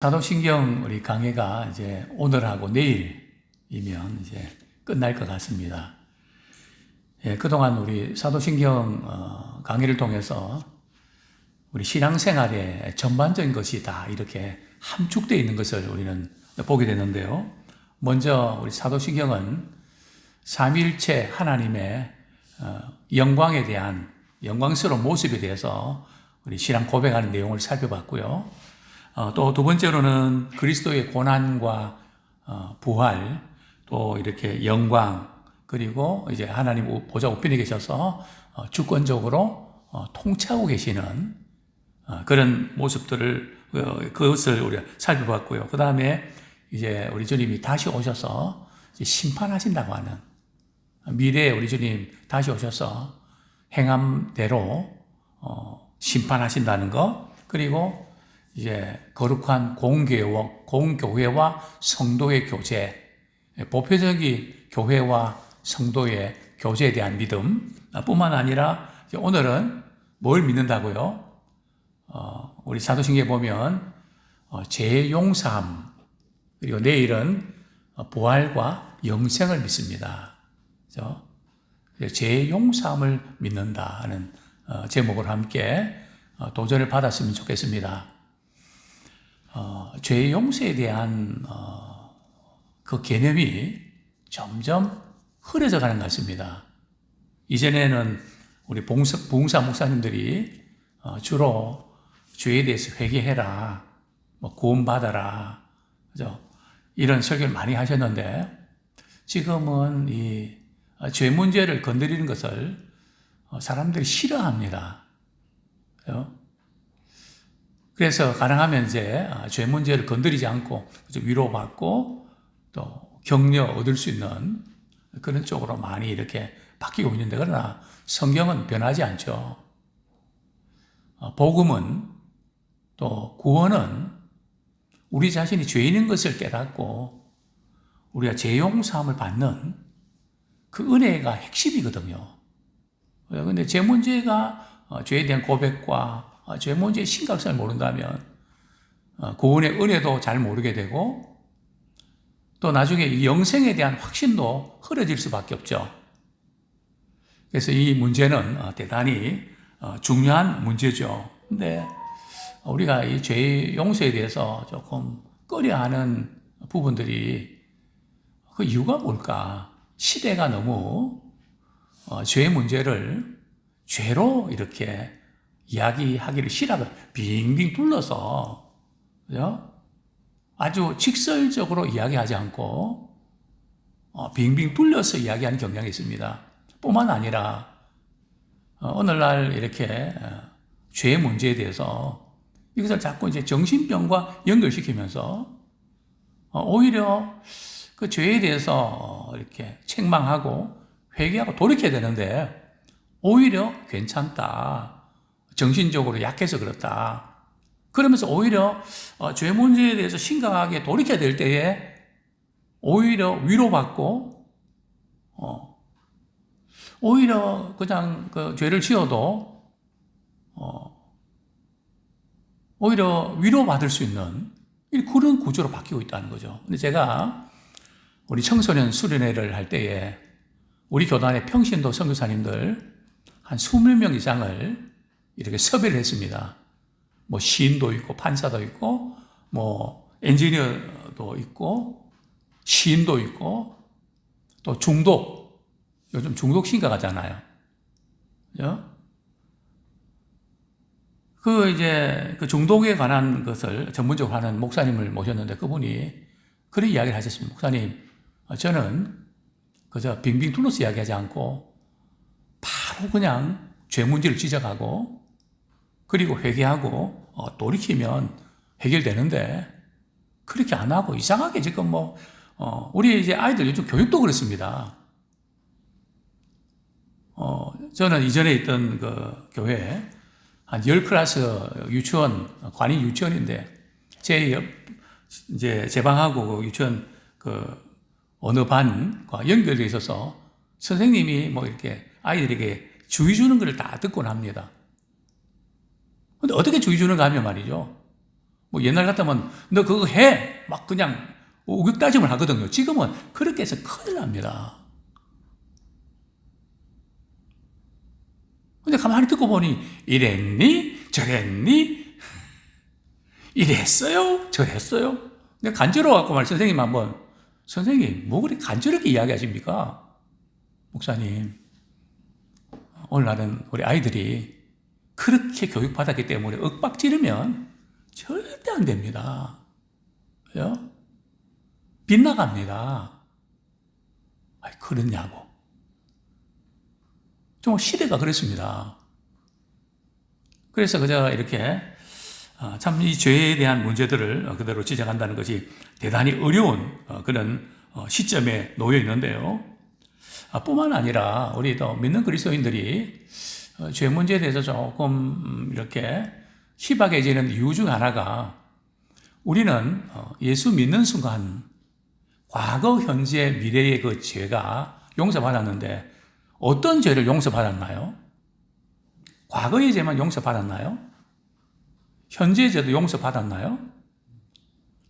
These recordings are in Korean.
사도신경 우리 강해가 이제 오늘하고 내일이면 이제 끝날 것 같습니다. 예, 그동안 우리 사도신경 강의를 통해서 우리 신앙생활의 전반적인 것이 다 이렇게 함축되어 있는 것을 우리는 보게 되는데요. 먼저 우리 사도신경은 삼위일체 하나님의 영광에 대한 영광스러운 모습에 대해서 우리 신앙 고백하는 내용을 살펴봤고요. 또 두 번째로는 그리스도의 고난과 부활, 또 이렇게 영광, 그리고 이제 하나님 보좌 우편에 계셔서 주권적으로 통치하고 계시는 그런 모습들을 그것을 우리가 살펴봤고요. 그 다음에 이제 우리 주님이 다시 오셔서 심판하신다고 하는 미래에 우리 주님 다시 오셔서 행함대로 심판하신다는 것, 그리고 이제 거룩한 공교회와 성도의 교제, 보편적인 교회와 성도의 교제에 대한 믿음 뿐만 아니라 오늘은 뭘 믿는다고요? 우리 사도신경에 보면 죄 용서함, 그리고 내일은 부활과 영생을 믿습니다. 그래서 죄 용서함을 믿는다 하는 제목을 함께 도전을 받았으면 좋겠습니다. 죄 용서에 대한 그 개념이 점점 흐려져 가는 것 같습니다. 이전에는 우리 봉사 목사님들이 주로 죄에 대해서 회개해라, 구원받아라, 그죠? 이런 설교를 많이 하셨는데 지금은 이 죄 문제를 건드리는 것을 사람들이 싫어합니다. 그죠? 그래서 가능하면 이제 죄 문제를 건드리지 않고 위로받고 또 격려 얻을 수 있는 그런 쪽으로 많이 이렇게 바뀌고 있는데, 그러나 성경은 변하지 않죠. 복음은 또 구원은 우리 자신이 죄인인 것을 깨닫고 우리가 죄 용서함을 받는 그 은혜가 핵심이거든요. 그런데 죄 문제가 죄에 대한 고백과 죄 문제의 심각성을 모른다면 구원의 은혜도 잘 모르게 되고 또 나중에 이 영생에 대한 확신도 흐려질 수밖에 없죠. 그래서 이 문제는 대단히 중요한 문제죠. 근데 우리가 이 죄 용서에 대해서 조금 꺼려하는 부분들이 그 이유가 뭘까? 시대가 너무 죄 문제를 죄로 이렇게 이야기하기를 싫어하고 빙빙 둘러서, 그죠? 아주 직설적으로 이야기하지 않고 빙빙 둘러서 이야기하는 경향이 있습니다. 뿐만 아니라 오늘날 이렇게 죄 문제에 대해서 이것을 자꾸 이제 정신병과 연결시키면서 오히려 그 죄에 대해서 이렇게 책망하고 회개하고 돌이켜야 되는데 오히려 괜찮다, 정신적으로 약해서 그렇다, 그러면서 오히려 죄 문제에 대해서 심각하게 돌이켜야 될 때에 오히려 위로받고 오히려 그냥 그 죄를 지어도 오히려 위로받을 수 있는 그런 구조로 바뀌고 있다는 거죠. 근데 제가 우리 청소년 수련회를 할 때에 우리 교단의 평신도 선교사님들 한 20명 이상을 이렇게 섭외를 했습니다. 뭐 시인도 있고 판사도 있고 뭐 엔지니어도 있고 시인도 있고 또 중독, 요즘 중독 심각하잖아요. 그죠? 그 중독에 관한 것을 전문적으로 하는 목사님을 모셨는데 그분이 그런 이야기를 하셨습니다. 목사님, 저는 그저 빙빙 둘러서 이야기하지 않고 바로 그냥 죄 문제를 지적하고 그리고 회개하고 돌이키면 해결되는데 그렇게 안 하고 이상하게 지금 우리 이제 아이들 요즘 교육도 그렇습니다. 저는 이전에 있던 그 교회 한 10클래스 유치원, 관이 유치원인데 제 방하고 그 유치원 그 어느 반과 연결되어 있어서 선생님이 이렇게 아이들에게 주의 주는 걸 다 듣곤 합니다. 근데 어떻게 주의 주는가 하면 말이죠. 뭐 옛날 같으면 너 그거 해! 막 그냥 우격다짐을 하거든요. 지금은 그렇게 해서 큰일 납니다. 근데 가만히 듣고 보니 이랬니? 저랬니? 이랬어요? 저랬어요? 근데 간지러워갖고 말 선생님 한번 선생님 뭐 그렇게 간지럽게 이야기하십니까? 목사님 오늘날은 우리 아이들이 그렇게 교육받았기 때문에 윽박 지르면 절대 안 됩니다. 그죠? 빗나갑니다. 아이, 그렇냐고. 정말 시대가 그랬습니다. 그래서 그저 이렇게 참 이 죄에 대한 문제들을 그대로 지적한다는 것이 대단히 어려운 그런 시점에 놓여 있는데요. 뿐만 아니라 우리 또 믿는 그리스도인들이 죄 문제에 대해서 조금 이렇게 희박해지는 이유 중 하나가 우리는 예수 믿는 순간 과거, 현재, 미래의 그 죄가 용서받았는데 어떤 죄를 용서받았나요? 과거의 죄만 용서받았나요? 현재의 죄도 용서받았나요?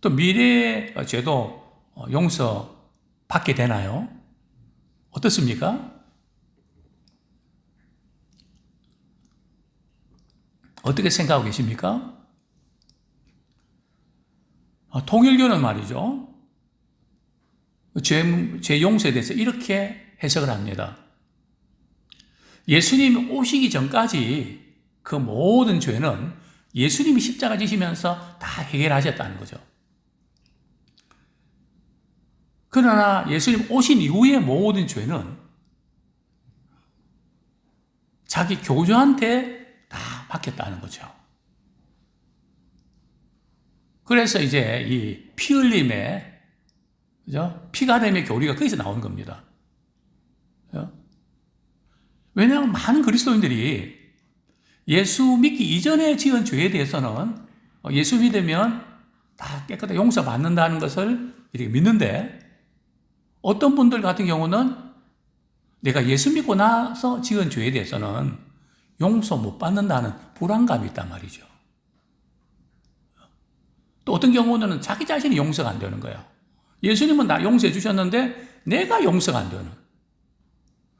또 미래의 죄도 용서받게 되나요? 어떻습니까? 어떻게 생각하고 계십니까? 통일교는 말이죠. 죄 용서에 대해서 이렇게 해석을 합니다. 예수님 오시기 전까지 그 모든 죄는 예수님이 십자가 지시면서 다 해결하셨다는 거죠. 그러나 예수님 오신 이후의 모든 죄는 자기 교주한테 다 맡겼다는 거죠. 그래서 이제 이 피 흘림의, 그죠? 피가 됨의 교리가 거기서 나오는 겁니다. 그죠? 왜냐하면 많은 그리스도인들이 예수 믿기 이전에 지은 죄에 대해서는 예수 믿으면 다 깨끗하게 용서받는다는 것을 이렇게 믿는데 어떤 분들 같은 경우는 내가 예수 믿고 나서 지은 죄에 대해서는 용서 못 받는다는 불안감이 있단 말이죠. 또 어떤 경우는 자기 자신이 용서가 안 되는 거예요. 예수님은 나 용서해 주셨는데 내가 용서가 안 되는.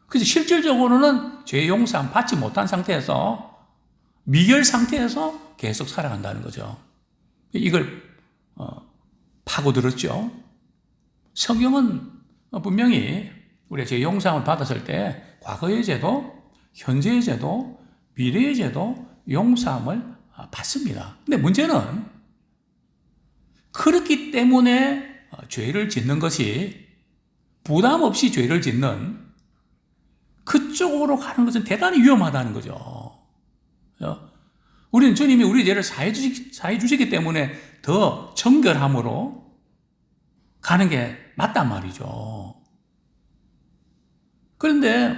그래서 실질적으로는 죄 용서 받지 못한 상태에서 미결 상태에서 계속 살아간다는 거죠. 이걸 파고들었죠. 성경은 분명히 우리가 죄 용서를 받았을 때 과거의 죄도 현재의 죄도 미래의 죄도 용서함을 받습니다. 근데 문제는 그렇기 때문에 죄를 짓는 것이 부담 없이 죄를 짓는 그쪽으로 가는 것은 대단히 위험하다는 거죠. 우리는 주님이 우리 죄를 사해 주시기 때문에 더 정결함으로 가는 게 맞단 말이죠. 그런데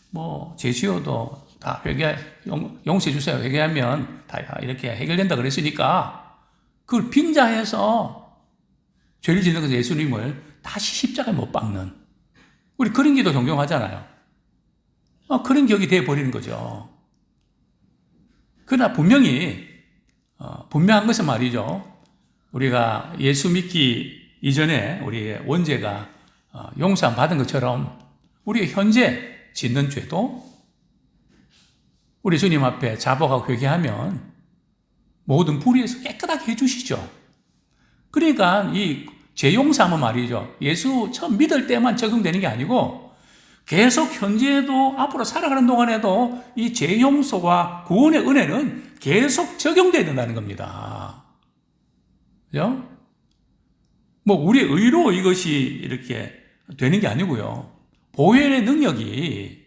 뭐 죄 지어도 다 용서해 주세요. 회개하면 다 이렇게 해결된다 그랬으니까 그걸 빙자해서 죄를 짓는 것은 예수님을 다시 십자가에 못 박는 우리 그런 기도 종종 하잖아요. 그런 격이 되어버리는 거죠. 그러나 분명한 것은 말이죠. 우리가 예수 믿기 이전에 우리의 원죄가 용서함 받은 것처럼 우리의 현재 짓는 죄도 우리 주님 앞에 자복하고 회개하면 모든 불의에서 깨끗하게 해주시죠. 그러니까 이 죄 용서함은 말이죠. 예수 처음 믿을 때만 적용되는 게 아니고 계속 현재에도 앞으로 살아가는 동안에도 이 죄 용서와 구원의 은혜는 계속 적용돼야 된다는 겁니다. 그죠? 뭐 우리의 의로 이것이 이렇게 되는 게 아니고요. 보혈의 능력이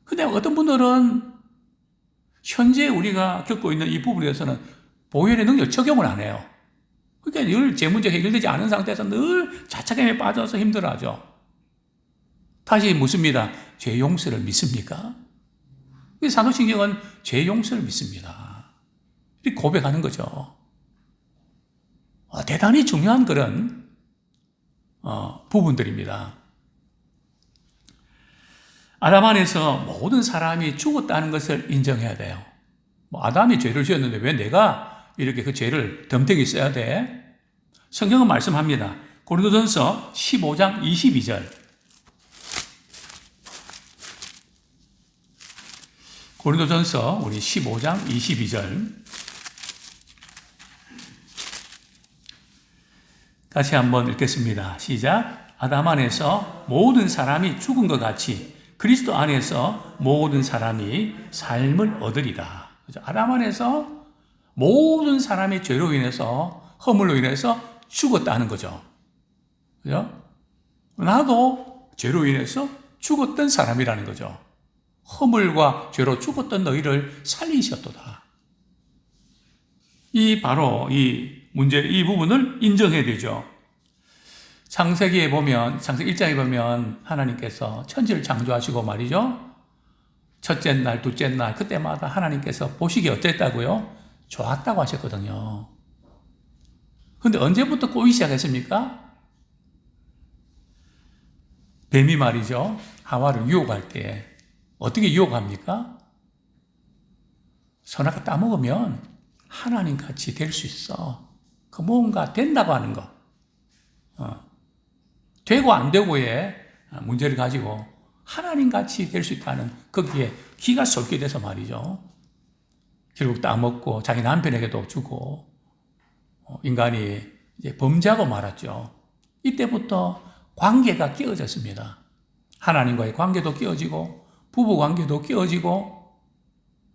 근데 어떤 분들은 현재 우리가 겪고 있는 이 부분에 대해서는 보혈의 능력을 적용을 안 해요. 그러니까 늘 제 문제 해결되지 않은 상태에서 늘 자책감에 빠져서 힘들어하죠. 다시 묻습니다. 죄 용서를 믿습니까? 사도신경은 죄 용서를 믿습니다. 이렇게 고백하는 거죠. 대단히 중요한 그런 부분들입니다. 아담 안에서 모든 사람이 죽었다는 것을 인정해야 돼요. 아담이 죄를 지었는데 왜 내가 이렇게 그 죄를 덤태기 써야 돼. 성경은 말씀합니다. 고린도전서 15장 22절. 고린도전서 우리 15장 22절. 다시 한번 읽겠습니다. 시작. 아담 안에서 모든 사람이 죽은 것 같이 그리스도 안에서 모든 사람이 삶을 얻으리라. 아담 안에서 모든 사람이 죄로 인해서, 허물로 인해서 죽었다는 거죠. 그죠? 나도 죄로 인해서 죽었던 사람이라는 거죠. 허물과 죄로 죽었던 너희를 살리셨도다. 바로 이 문제, 이 부분을 인정해야 되죠. 창세기에 보면, 창세기 1장에 보면 하나님께서 천지를 창조하시고 말이죠. 첫째 날, 둘째 날, 그때마다 하나님께서 보시기에 어땠다고요? 좋았다고 하셨거든요. 근데 언제부터 꼬이기 시작했습니까? 뱀이 말이죠. 하와를 유혹할 때 어떻게 유혹합니까? 선악과 따먹으면 하나님 같이 될 수 있어. 그 뭔가 된다고 하는 거. 되고 안 되고의 문제를 가지고 하나님 같이 될 수 있다는 거기에 기가 쏠게 돼서 말이죠. 결국 따먹고 자기 남편에게도 주고 인간이 이제 범죄하고 말았죠. 이때부터 관계가 깨어졌습니다. 하나님과의 관계도 깨어지고 부부 관계도 깨어지고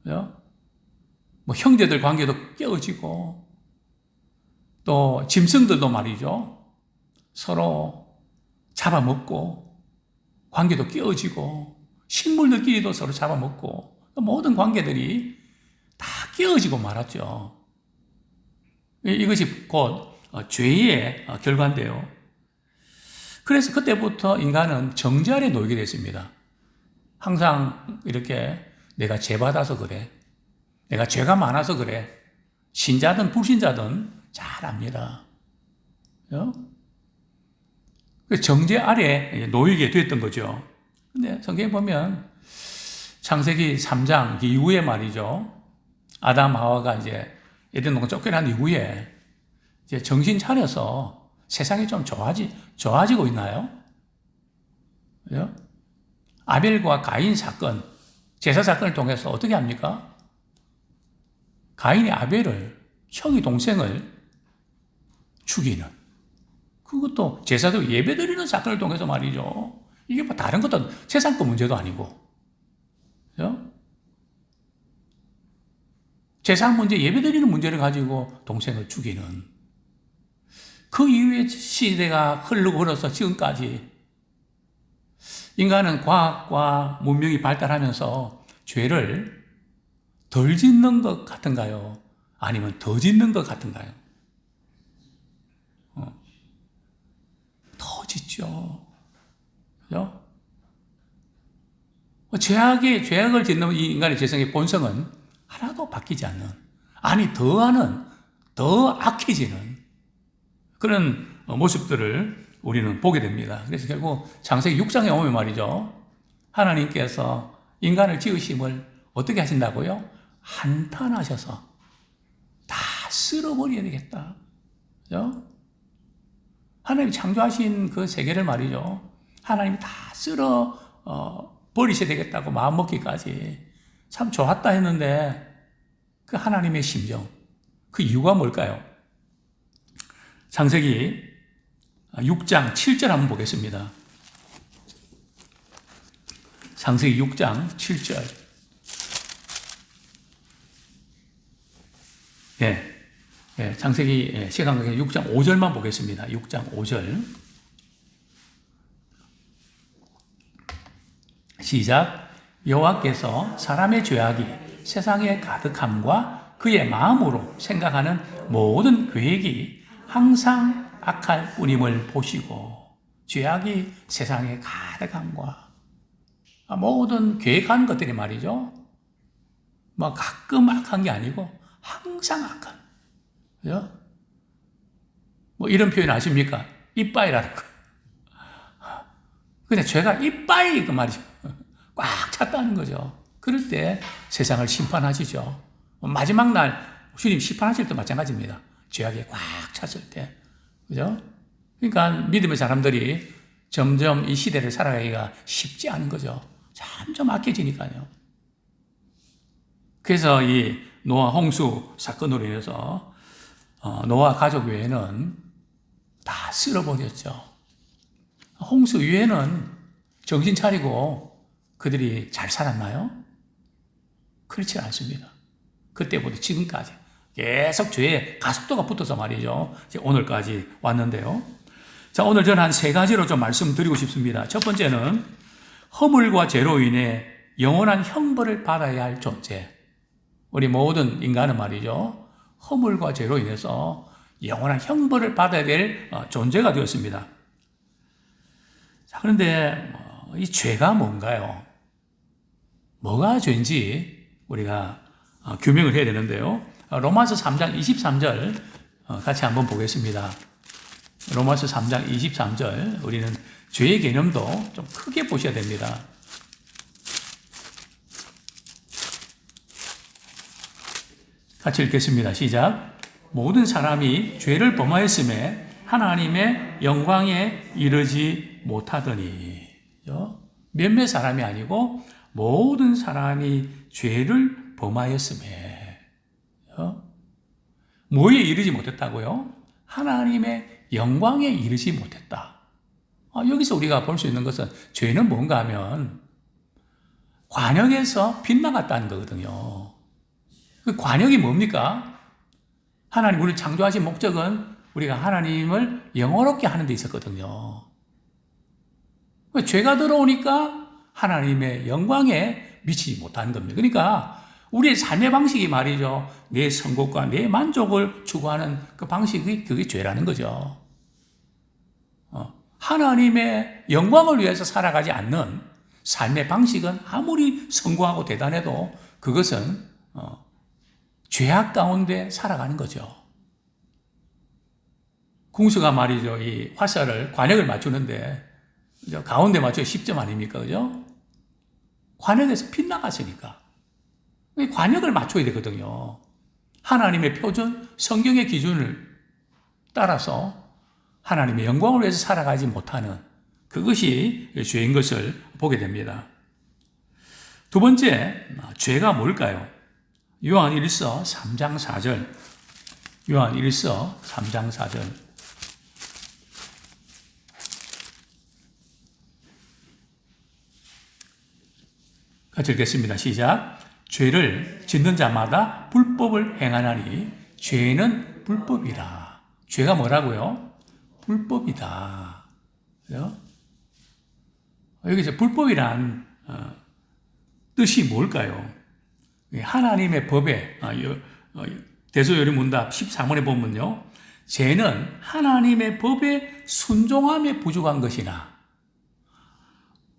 뭐 형제들 관계도 깨어지고 또 짐승들도 말이죠. 서로 잡아먹고 관계도 깨어지고 식물들끼리도 서로 잡아먹고 모든 관계들이 다 깨어지고 말았죠. 이것이 곧 죄의 결과인데요. 그래서 그때부터 인간은 정죄 아래 놓이게 됐습니다. 항상 이렇게 내가 죄 받아서 그래. 내가 죄가 많아서 그래. 신자든 불신자든 잘 압니다. 정죄 아래 놓이게 됐던 거죠. 근데 성경에 보면 창세기 3장 이후에 말이죠. 아담 하와가 이제 에덴 동산 쫓겨난 이후에 이제 정신 차려서 세상이 좀 좋아지고 있나요? 아벨과 가인 사건, 제사 사건을 통해서 어떻게 합니까? 가인이 아벨을, 형이 동생을 죽이는, 그것도 제사도 예배드리는 사건을 통해서 말이죠. 이게 뭐 다른 것도 세상 거 문제도 아니고, 제사 문제, 예배드리는 문제를 가지고 동생을 죽이는, 그 이후에 시대가 흘러서 지금까지 인간은 과학과 문명이 발달하면서 죄를 덜 짓는 것 같은가요? 아니면 더 짓는 것 같은가요? 더 짓죠. 그죠? 죄악을 짓는 이 인간의 죄성의 본성은 하나도 바뀌지 않는, 아니, 더 악해지는 그런 모습들을 우리는 보게 됩니다. 그래서 결국 창세기 6장에 오면 말이죠. 하나님께서 인간을 지으심을 어떻게 하신다고요? 한탄하셔서 다 쓸어버려야 되겠다. 그죠? 하나님이 창조하신 그 세계를 말이죠. 하나님이 다 버리셔야 되겠다고 마음먹기까지 참 좋았다 했는데 그 하나님의 심정, 그 이유가 뭘까요? 창세기 6장 7절 한번 보겠습니다. 창세기 6장 7절. 창세기 시간 관계 6장 5절만 보겠습니다. 6장 5절. 시작. 여호와께서 사람의 죄악이 세상에 가득함과 그의 마음으로 생각하는 모든 계획이 항상 악할 뿐임을 보시고, 죄악이 세상에 가득함과 모든 계획하는 것들이 말이죠. 뭐 가끔 악한 게 아니고 항상 악한. 그죠? 뭐 이런 표현 아십니까? 이빠이라는 거. 근데 죄가 이빠이 그 말이죠. 꽉 찼다는 거죠. 그럴 때 세상을 심판하시죠. 마지막 날 주님 심판하실 때 마찬가지입니다. 죄악에 꽉 찼을 때. 그죠? 그러니까 믿음의 사람들이 점점 이 시대를 살아가기가 쉽지 않은 거죠. 점점 악해지니까요. 그래서 이 노아 홍수 사건으로 인해서 노아 가족 외에는 다 쓸어버렸죠. 홍수 이후에는 정신 차리고 그들이 잘 살았나요? 그렇지 않습니다. 그때부터 지금까지 계속 죄의 가속도가 붙어서 말이죠. 이제 오늘까지 왔는데요. 자, 오늘 저는 한 세 가지로 좀 말씀드리고 싶습니다. 첫 번째는 허물과 죄로 인해 영원한 형벌을 받아야 할 존재. 우리 모든 인간은 말이죠. 허물과 죄로 인해서 영원한 형벌을 받아야 될 존재가 되었습니다. 자, 그런데 이 죄가 뭔가요? 뭐가 죄인지 우리가 규명을 해야 되는데요. 로마서 3장 23절 같이 한번 보겠습니다. 로마서 3장 23절 우리는 죄의 개념도 좀 크게 보셔야 됩니다. 같이 읽겠습니다. 시작. 모든 사람이 죄를 범하였음에 하나님의 영광에 이르지 못하더니. 몇몇 사람이 아니고 모든 사람이 죄를 범하였음에. 뭐에 이르지 못했다고요? 하나님의 영광에 이르지 못했다. 여기서 우리가 볼 수 있는 것은 죄는 뭔가 하면 관역에서 빗나갔다는 거거든요. 그 관역이 뭡니까? 하나님 우리를 창조하신 목적은 우리가 하나님을 영원롭게 하는 데 있었거든요. 죄가 들어오니까 하나님의 영광에 미치지 못하는 겁니다. 그러니까 우리의 삶의 방식이 말이죠. 내 성공과 내 만족을 추구하는 그 방식이 그게 죄라는 거죠. 하나님의 영광을 위해서 살아가지 않는 삶의 방식은 아무리 성공하고 대단해도 그것은 죄악 가운데 살아가는 거죠. 궁수가 말이죠. 이 화살을 관역을 맞추는데 가운데 맞춰 10점 아닙니까? 그죠? 관역에서 빗나갔으니까. 관역을 맞춰야 되거든요. 하나님의 표준, 성경의 기준을 따라서 하나님의 영광을 위해서 살아가지 못하는 그것이 죄인 것을 보게 됩니다. 두 번째, 죄가 뭘까요? 요한일서 3장 4절. 요한일서 3장 4절. 같이 읽겠습니다. 시작. 죄를 짓는 자마다 불법을 행하나니 죄는 불법이라. 죄가 뭐라고요? 불법이다. 그죠? 여기서 불법이란 뜻이 뭘까요? 하나님의 법에 대소요리문답 14문에 보면요. 죄는 하나님의 법에 순종함에 부족한 것이나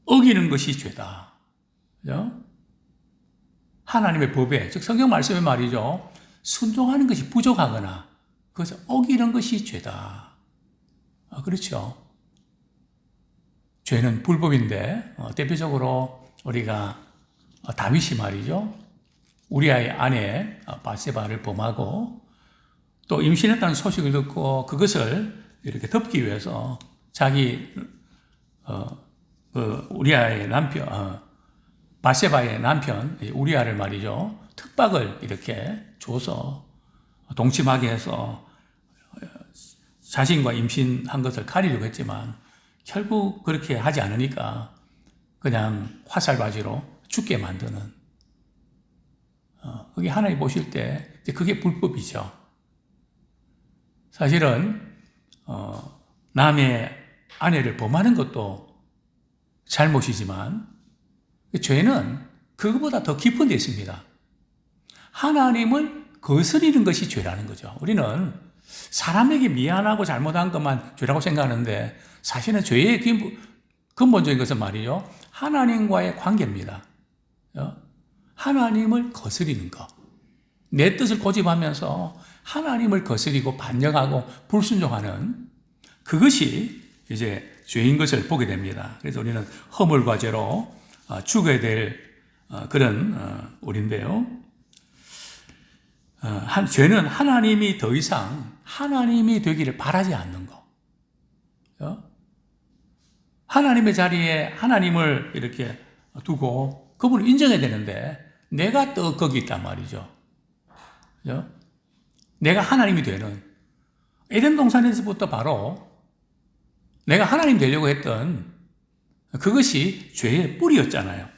어기는 것이 죄다. 그죠? 하나님의 법에, 즉 성경 말씀에 말이죠. 순종하는 것이 부족하거나 그것을 어기는 것이 죄다. 그렇죠. 죄는 불법인데 대표적으로 우리가 다윗이 말이죠. 우리아의 아내 바세바를 범하고 또 임신했다는 소식을 듣고 그것을 이렇게 덮기 위해서 자기 우리아의 남편 바세바의 남편 우리아를 말이죠. 특박을 이렇게 줘서 동침하게 해서 자신과 임신한 것을 가리려고 했지만 결국 그렇게 하지 않으니까 그냥 화살바지로 죽게 만드는 그게 하나님 보실 때 그게 불법이죠. 사실은 남의 아내를 범하는 것도 잘못이지만 죄는 그것보다 더 깊은 데 있습니다. 하나님을 거스리는 것이 죄라는 거죠. 우리는 사람에게 미안하고 잘못한 것만 죄라고 생각하는데 사실은 죄의 근본적인 것은 말이죠. 하나님과의 관계입니다. 하나님을 거스리는 것. 내 뜻을 고집하면서 하나님을 거스리고 반역하고 불순종하는 그것이 이제 죄인 것을 보게 됩니다. 그래서 우리는 허물과 죄로 죽어야 될 그런 우리인데요. 죄는 하나님이 더 이상 하나님이 되기를 바라지 않는 거. 하나님의 자리에 하나님을 이렇게 두고 그분을 인정해야 되는데 내가 또 거기 있단 말이죠. 내가 하나님이 되는 에덴 동산에서부터 바로 내가 하나님 되려고 했던 그것이 죄의 뿌리였잖아요.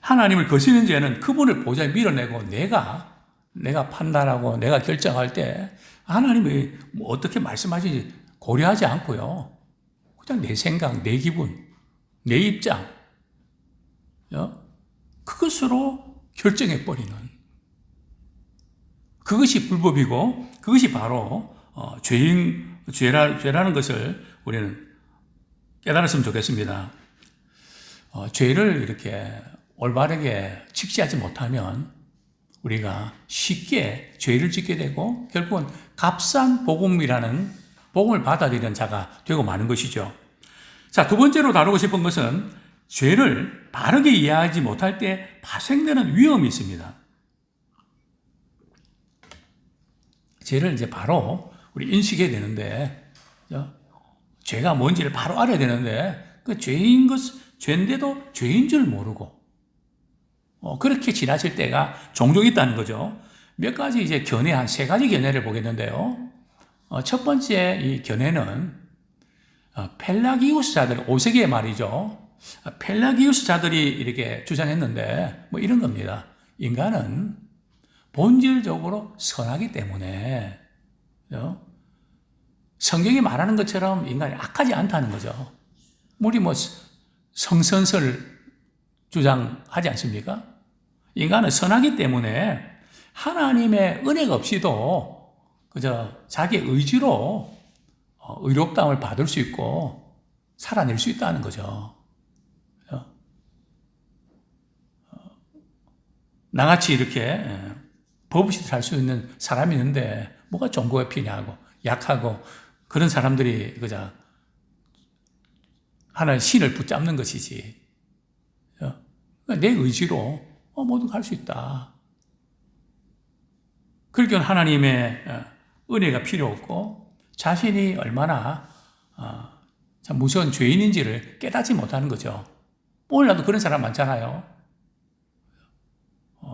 하나님을 거스르는 죄는 그분을 보좌에 밀어내고 내가 판단하고 내가 결정할 때 하나님이 뭐 어떻게 말씀하시는지 고려하지 않고요. 그냥 내 생각, 내 기분, 내 입장, 그것으로 결정해버리는 그것이 불법이고 그것이 바로 죄라는 것을 우리는 깨달았으면 좋겠습니다. 죄를 이렇게 올바르게 직시하지 못하면 우리가 쉽게 죄를 짓게 되고 결국은 값싼 복음을 받아들이는 자가 되고 마는 것이죠. 자, 두 번째로 다루고 싶은 것은 죄를 바르게 이해하지 못할 때 파생되는 위험이 있습니다. 죄를 이제 바로 우리 인식해야 되는데, 죄가 뭔지를 바로 알아야 되는데, 그 죄인데도 죄인 줄 모르고, 그렇게 지나칠 때가 종종 있다는 거죠. 몇 가지 이제 견해, 한 세 가지 견해를 보겠는데요. 첫 번째 이 견해는, 펠라기우스자들, 5세기의 말이죠. 펠라기우스자들이 이렇게 주장했는데, 뭐 이런 겁니다. 인간은 본질적으로 선하기 때문에, 성경이 말하는 것처럼 인간이 악하지 않다는 거죠. 우리 뭐 성선설 주장하지 않습니까? 인간은 선하기 때문에 하나님의 은혜가 없이도 그저 자기 의지로 의롭다움을 받을 수 있고 살아낼 수 있다는 거죠. 나같이 이렇게 법 없이 살 수 있는 사람이 있는데 뭐가 종교가 필요하고 약하고 그런 사람들이 그저 하나의 신을 붙잡는 것이지. 내 의지로 모두 갈 수 있다. 그러니까 하나님의 은혜가 필요 없고 자신이 얼마나 참 무서운 죄인인지를 깨닫지 못하는 거죠. 오늘날도 그런 사람 많잖아요.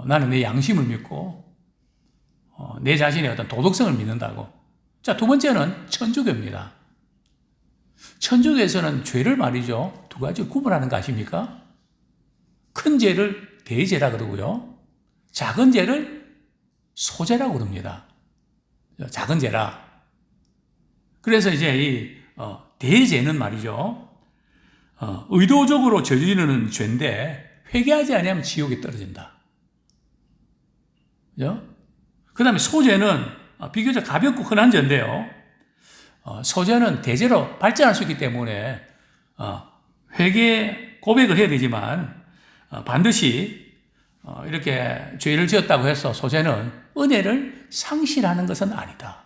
나는 내 양심을 믿고 내 자신의 어떤 도덕성을 믿는다고. 자, 두 번째는 천주교입니다. 천주교에서는 죄를 말이죠. 두 가지 구분하는 거 아십니까? 큰 죄를 대죄라 그러고요. 작은 죄를 소죄라고 그럽니다. 작은 죄라. 그래서 이제 이 대죄는 말이죠. 의도적으로 저지르는 죄인데 회개하지 않으면 지옥에 떨어진다. 그 다음에 소죄는 비교적 가볍고 흔한 죄인데요. 소죄는 대죄로 발전할 수 있기 때문에 회개 고백을 해야 되지만 반드시 이렇게 죄를 지었다고 해서 소죄는 은혜를 상실하는 것은 아니다.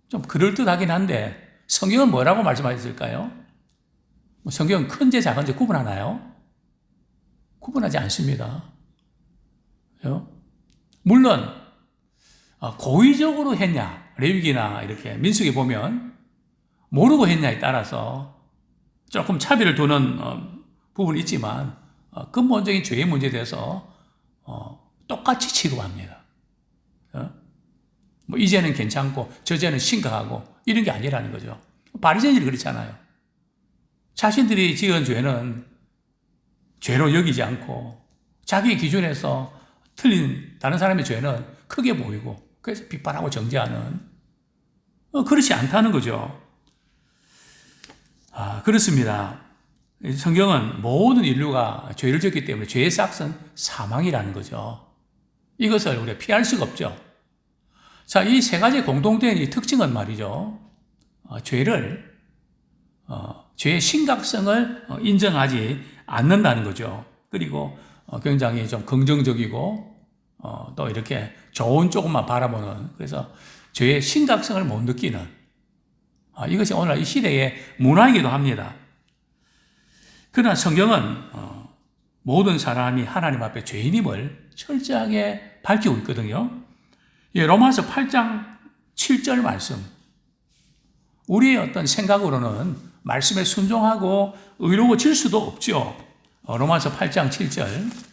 좀 그럴듯하긴 한데 성경은 뭐라고 말씀하셨을까요? 성경은 큰 죄, 작은 죄 구분하나요? 구분하지 않습니다. 물론 고의적으로 했냐, 레위기나 이렇게 민수기 보면 모르고 했냐에 따라서 조금 차별을 두는 부분이 있지만 근본적인 죄의 문제에 대해서 똑같이 취급합니다. 뭐 이제는 괜찮고 저제는 심각하고 이런 게 아니라는 거죠. 바리새인들이 그렇잖아요. 자신들이 지은 죄는 죄로 여기지 않고 자기 기준에서 틀린 다른 사람의 죄는 크게 보이고 그래서 비판하고 정죄하는 그렇지 않다는 거죠. 그렇습니다. 성경은 모든 인류가 죄를 졌기 때문에 죄의 싹은 사망이라는 거죠. 이것을 우리가 피할 수가 없죠. 자, 이 세 가지 공통된 이 특징은 말이죠. 죄의 심각성을 인정하지 않는다는 거죠. 그리고 굉장히 좀 긍정적이고 또 이렇게 좋은 쪽만 바라보는, 그래서 죄의 심각성을 못 느끼는 이것이 오늘 이 시대의 문화이기도 합니다. 그러나 성경은 모든 사람이 하나님 앞에 죄인임을 철저하게 밝히고 있거든요. 예, 로마서 8장 7절 말씀. 우리의 어떤 생각으로는 말씀에 순종하고 의로워질 수도 없죠. 로마서 8장 7절.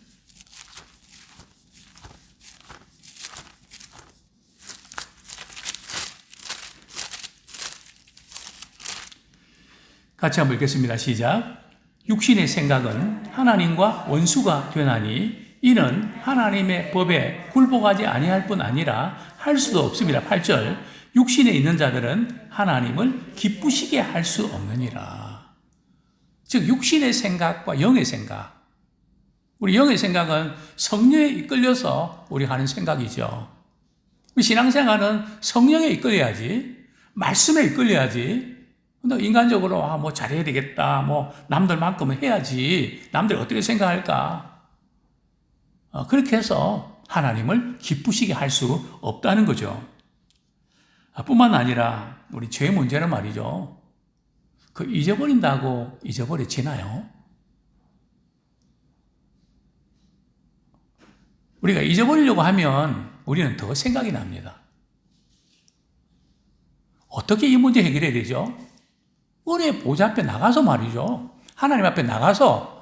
같이 한번 읽겠습니다. 시작. 육신의 생각은 하나님과 원수가 되나니 이는 하나님의 법에 굴복하지 아니할 뿐 아니라 할 수도 없습니다. 8절. 육신에 있는 자들은 하나님을 기쁘시게 할 수 없느니라. 즉 육신의 생각과 영의 생각. 우리 영의 생각은 성령에 이끌려서 우리가 하는 생각이죠. 신앙생활은 성령에 이끌려야지, 말씀에 이끌려야지. 근데 인간적으로 뭐 잘해야 되겠다, 뭐 남들만큼은 해야지, 남들이 어떻게 생각할까? 그렇게 해서 하나님을 기쁘시게 할 수 없다는 거죠. 뿐만 아니라 우리 죄의 문제는 말이죠. 그 잊어버린다고 잊어버려지나요? 우리가 잊어버리려고 하면 우리는 더 생각이 납니다. 어떻게 이 문제 해결해야 되죠? 은혜의 보좌 앞에 나가서 말이죠. 하나님 앞에 나가서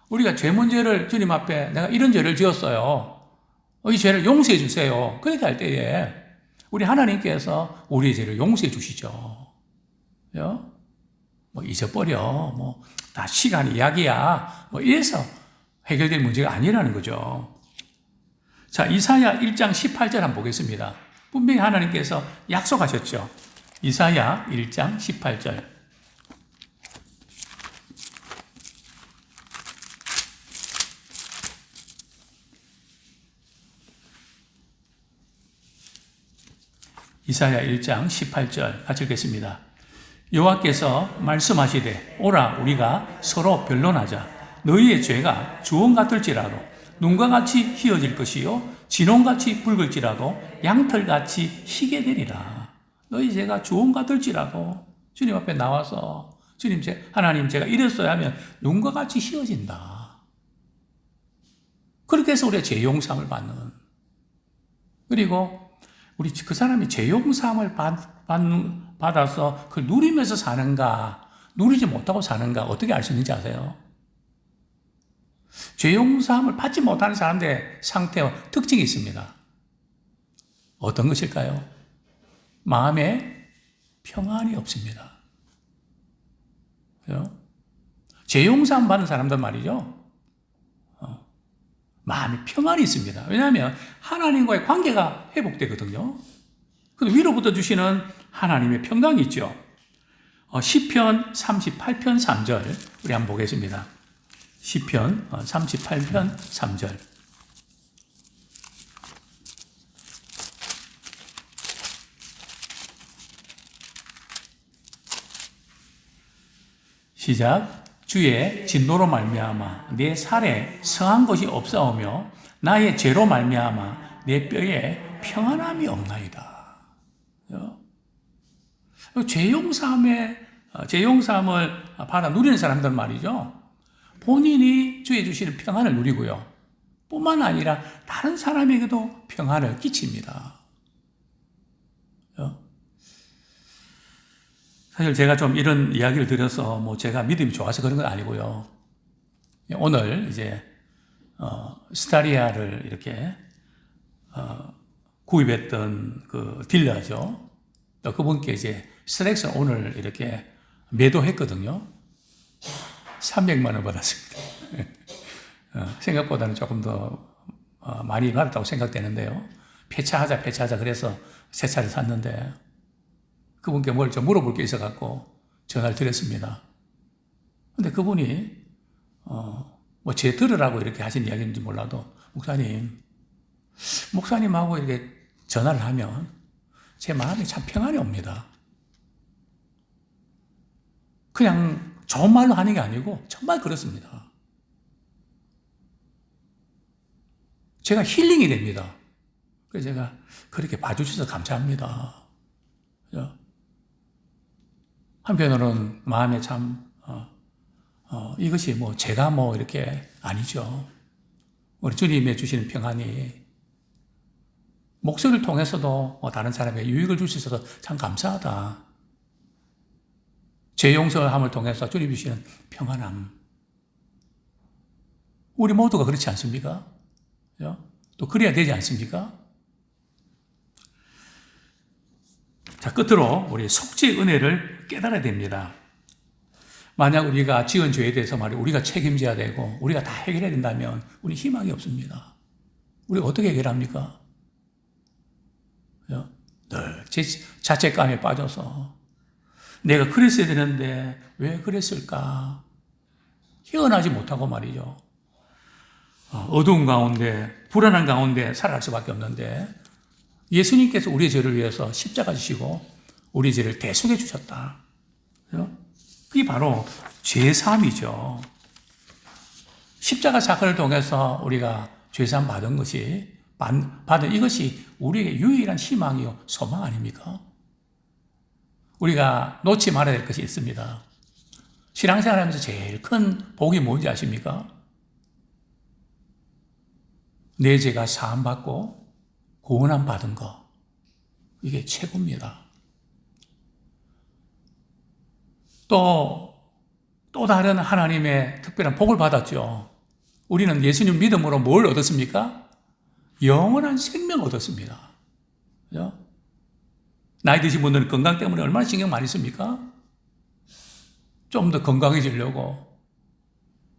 우리가 죄 문제를 주님 앞에 내가 이런 죄를 지었어요. 이 죄를 용서해 주세요. 그렇게 할 때에 우리 하나님께서 우리의 죄를 용서해 주시죠. 뭐 잊어버려. 뭐 다 시간 이야기야. 뭐 이래서 해결될 문제가 아니라는 거죠. 자, 이사야 1장 18절 한번 보겠습니다. 분명히 하나님께서 약속하셨죠. 이사야 1장 18절. 이사야 1장 18절 같이 읽겠습니다. 여호와께서 말씀하시되 오라 우리가 서로 변론하자. 너희의 죄가 주홍 같을지라도 눈과 같이 희어질 것이요 진홍같이 붉을지라도 양털같이 희게 되리라. 너희 죄가 주홍 같을지라도 주님 앞에 나와서 하나님 제가 이랬어야 하면 눈과 같이 희어진다. 그렇게 해서 우리가 죄 용서함을 받는. 그리고 우리 그 사람이 죄 용서함을 받아서 그걸 누리면서 사는가, 누리지 못하고 사는가 어떻게 알 수 있는지 아세요? 죄 용서함을 받지 못하는 사람들의 상태와 특징이 있습니다. 어떤 것일까요? 마음에 평안이 없습니다. 죄 용서함 받는 사람들 말이죠. 마음에 평안이 있습니다. 왜냐하면 하나님과의 관계가 회복되거든요. 그래서 위로부터 주시는 하나님의 평강이 있죠. 시편 38편 3절 우리 한번 보겠습니다. 시편 38편 3절. 시작. 주의 진노로 말미암아 내 살에 성한 것이 없사오며 나의 죄로 말미암아 내 뼈에 평안함이 없나이다. 죄 용서함을 받아 누리는 사람들 말이죠. 본인이 주의 주시는 평안을 누리고요. 뿐만 아니라 다른 사람에게도 평안을 끼칩니다. 사실 제가 좀 이런 이야기를 드려서 뭐 제가 믿음이 좋아서 그런 건 아니고요. 오늘 이제 스타리아를 이렇게 구입했던 그 딜러죠. 또 그분께 이제 스트렉스 오늘 이렇게 매도했거든요. 300만 원 받았습니다. 생각보다는 조금 더 많이 받았다고 생각되는데요. 폐차하자 그래서 새 차를 샀는데 그분께 뭘 좀 물어볼 게 있어갖고 전화를 드렸습니다. 근데 그분이 뭐 제 들으라고 이렇게 하신 이야기인지 몰라도 목사님하고 이렇게 전화를 하면 제 마음이 참 평안이 옵니다. 그냥 좋은 말로 하는 게 아니고 정말 그렇습니다. 제가 힐링이 됩니다. 그래서 제가 그렇게 봐주셔서 감사합니다. 한편으로는 마음에 참 이것이 뭐 제가 뭐 이렇게 아니죠. 우리 주님의 주시는 평안이 목소리를 통해서도 다른 사람에게 유익을 줄 수 있어서 참 감사하다. 죄 용서함을 통해서 주님 주시는 평안함. 우리 모두가 그렇지 않습니까? 또 그래야 되지 않습니까? 자, 끝으로 우리 속죄의 은혜를 깨달아야 됩니다. 만약 우리가 지은 죄에 대해서 우리가 책임져야 되고 우리가 다 해결해야 된다면 우리 희망이 없습니다. 우리가 어떻게 해결합니까? 늘 자책감에 빠져서 내가 그랬어야 되는데 왜 그랬을까? 헤어나지 못하고 말이죠. 어두운 가운데, 불안한 가운데 살아갈 수밖에 없는데 예수님께서 우리의 죄를 위해서 십자가 지시고 우리의 죄를 대속해 주셨다. 그게 바로 죄사함이죠. 십자가 사건을 통해서 우리가 죄사함 받은 것이, 받은 이것이 우리에게 유일한 희망이요, 소망 아닙니까? 우리가 놓지 말아야 될 것이 있습니다. 신앙생활 하면서 제일 큰 복이 뭔지 아십니까? 내 죄가 사함받고 구원함 받은 거. 이게 최고입니다. 또 다른 하나님의 특별한 복을 받았죠. 우리는 예수님 믿음으로 뭘 얻었습니까? 영원한 생명 얻었습니다. 그죠? 나이 드신 분들은 건강 때문에 얼마나 신경 많이 씁니까? 좀 더 건강해지려고.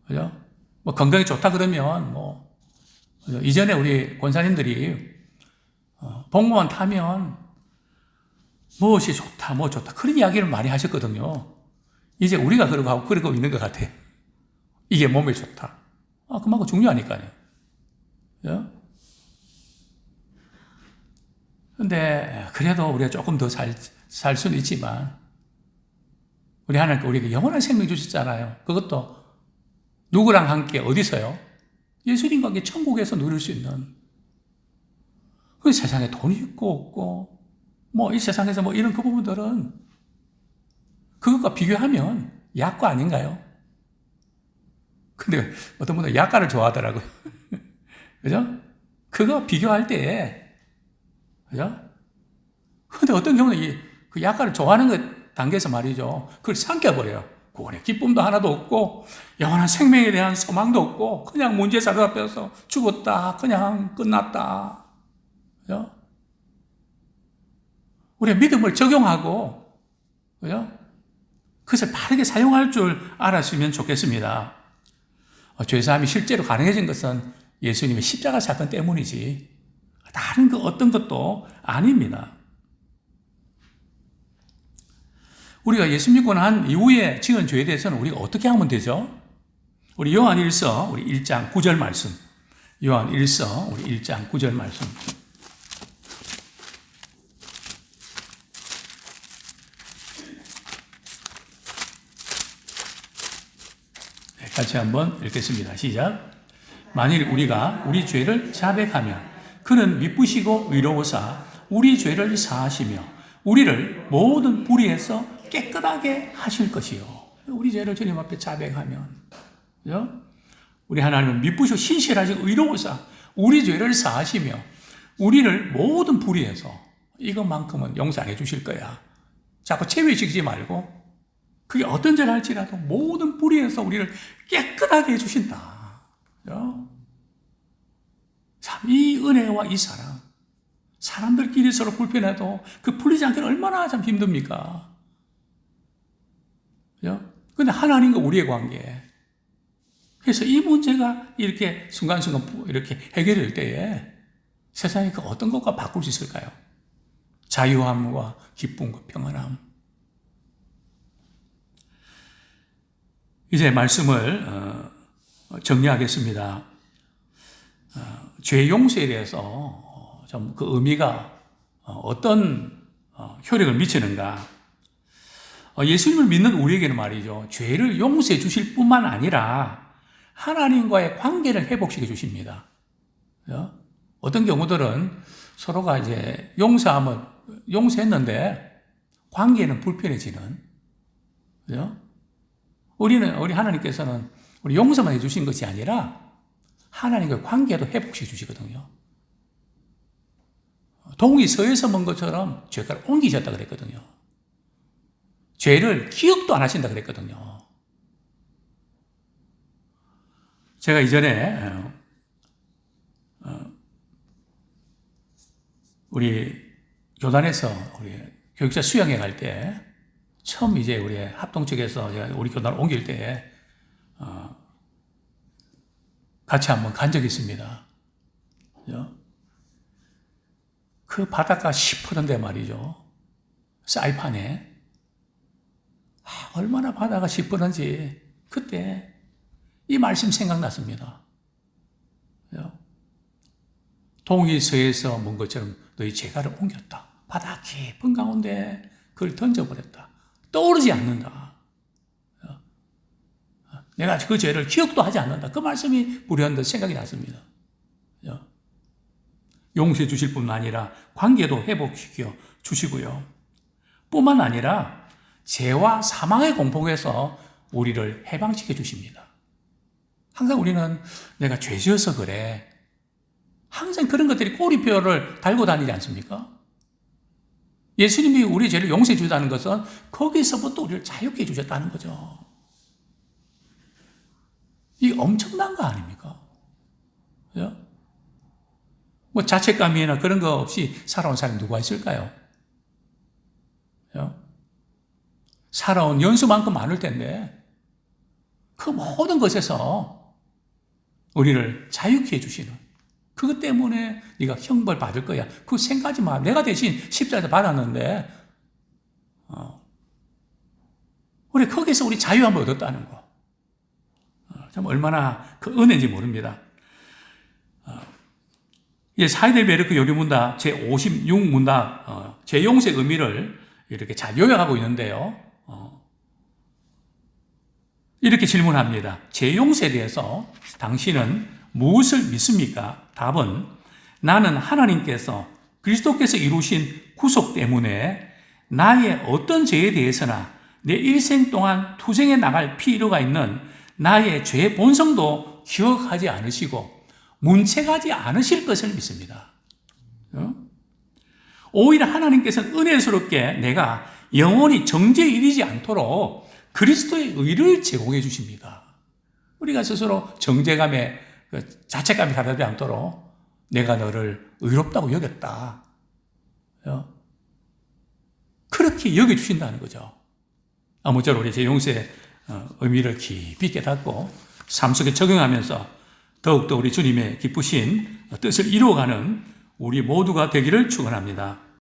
그죠? 뭐 건강이 좋다 그러면 그죠? 이전에 우리 권사님들이 복무원 타면 무엇이 좋다, 뭐 좋다. 그런 이야기를 많이 하셨거든요. 이제 우리가 그러고 있는 것 같아요. 이게 몸에 좋다. 그만큼 중요하니까요. 그죠? 근데 그래도 우리가 조금 더 살 수는 있지만 우리 하나님께 우리에게 영원한 생명 주셨잖아요. 그것도 누구랑 함께 어디서요? 예수님과 함께 천국에서 누릴 수 있는. 그 세상에 돈이 있고 없고 이 세상에서 이런 그 부분들은 그것과 비교하면 약과 아닌가요? 근데 어떤 분들은 약과를 좋아하더라고요. 그죠? 그거 비교할 때 그죠? 근데 어떤 경우는 그 약과를 좋아하는 것 단계에서 말이죠. 그걸 삼켜버려요. 구원의 기쁨도 하나도 없고, 영원한 생명에 대한 소망도 없고, 그냥 문제사를 앞에서 죽었다. 그냥 끝났다. 그죠? 우리가 믿음을 적용하고, 그죠? 그것을 바르게 사용할 줄 알았으면 좋겠습니다. 죄사함이 실제로 가능해진 것은 예수님의 십자가 사건 때문이지, 다른 그 어떤 것도 아닙니다. 우리가 예수 믿고 난 이후에 지은 죄에 대해서는 우리가 어떻게 하면 되죠? 우리 요한 1서 우리 1장 9절 말씀. 요한 1서 우리 1장 9절 말씀. 같이 한번 읽겠습니다. 시작. 만일 우리가 우리 죄를 자백하면 그는 미쁘시고 의로우사 우리 죄를 사하시며 우리를 모든 불의에서 깨끗하게 하실 것이요. 우리 죄를 주님 앞에 자백하면, 그죠? 우리 하나님은 미쁘시고 신실하시고 의로우사 우리 죄를 사하시며 우리를 모든 불의에서 이것만큼은 용서 안 해주실 거야. 자꾸 체외시키지 말고 그게 어떤 죄를 할지라도 모든 불의에서 우리를 깨끗하게 해주신다. 그죠? 참, 이 은혜와 이 사랑, 사람들끼리 서로 불편해도 그 풀리지 않기는 얼마나 참 힘듭니까? 그런데 하나님과 우리의 관계. 그래서 이 문제가 이렇게 순간순간 이렇게 해결될 때에 세상에 그 어떤 것과 바꿀 수 있을까요? 자유함과 기쁨과 평안함. 이제 말씀을 정리하겠습니다. 죄 용서에 대해서 좀 그 의미가 어떤 효력을 미치는가. 예수님을 믿는 우리에게는 말이죠. 죄를 용서해 주실 뿐만 아니라 하나님과의 관계를 회복시켜 주십니다. 어떤 경우들은 서로가 이제 용서했는데 관계는 불편해지는. 우리 하나님께서는 우리 용서만 해주신 것이 아니라 하나님과의 관계도 회복시켜 주시거든요. 동이 서에서 먼 것처럼 죄가를 옮기셨다 그랬거든요. 죄를 기억도 안 하신다 그랬거든요. 제가 이전에 우리 교단에서 우리 교육자 수양회 갈 때 처음 이제 우리 합동 측에서 우리 교단을 옮길 때 같이 한번 간 적이 있습니다. 그 바닷가 시퍼런데 말이죠. 사이판에 얼마나 바다가 시퍼런지 그때 이 말씀 생각났습니다. 동이 서에서 먼 것처럼 너희 죄가를 옮겼다. 바다 깊은 가운데 그걸 던져버렸다. 떠오르지 않는다. 내가 그 죄를 기억도 하지 않는다. 그 말씀이 불현듯 생각이 났습니다. 용서해 주실 뿐만 아니라 관계도 회복시켜 주시고요. 뿐만 아니라 죄와 사망의 공포에서 우리를 해방시켜 주십니다. 항상 우리는 내가 죄 지어서 그래. 항상 그런 것들이 꼬리표를 달고 다니지 않습니까? 예수님이 우리 죄를 용서해 주다는 것은 거기서부터 우리를 자유케 해 주셨다는 거죠. 이게 엄청난 거 아닙니까? 뭐 자책감이나 그런 거 없이 살아온 사람이 누가 있을까요? 살아온 연수만큼 많을 텐데 그 모든 것에서 우리를 자유케 해주시는 그것 때문에 네가 형벌 받을 거야. 그거 생각하지 마. 내가 대신 십자가에서 받았는데 우리 거기서 우리 자유함을 얻었다는 거. 참 얼마나 그 은혜인지 모릅니다. 사이델베르크 요리문답 제56문답 죄용서의 의미를 이렇게 잘 요약하고 있는데요. 이렇게 질문합니다. 죄용서에 대해서 당신은 무엇을 믿습니까? 답은 나는 하나님께서 그리스도께서 이루신 구속 때문에 나의 어떤 죄에 대해서나 내 일생 동안 투쟁해 나갈 필요가 있는 나의 죄의 본성도 기억하지 않으시고 문책하지 않으실 것을 믿습니다. 오히려 하나님께서는 은혜스럽게 내가 영원히 정죄에 이르지 않도록 그리스도의 의를 제공해 주십니다. 우리가 스스로 정죄감에 자책감이 가득하지 않도록 내가 너를 의롭다고 여겼다. 그렇게 여겨주신다는 거죠. 아무쪼록 우리 죄용서의 의미를 깊이 깨닫고 삶 속에 적용하면서 더욱더 우리 주님의 기쁘신 뜻을 이루어가는 우리 모두가 되기를 축원합니다.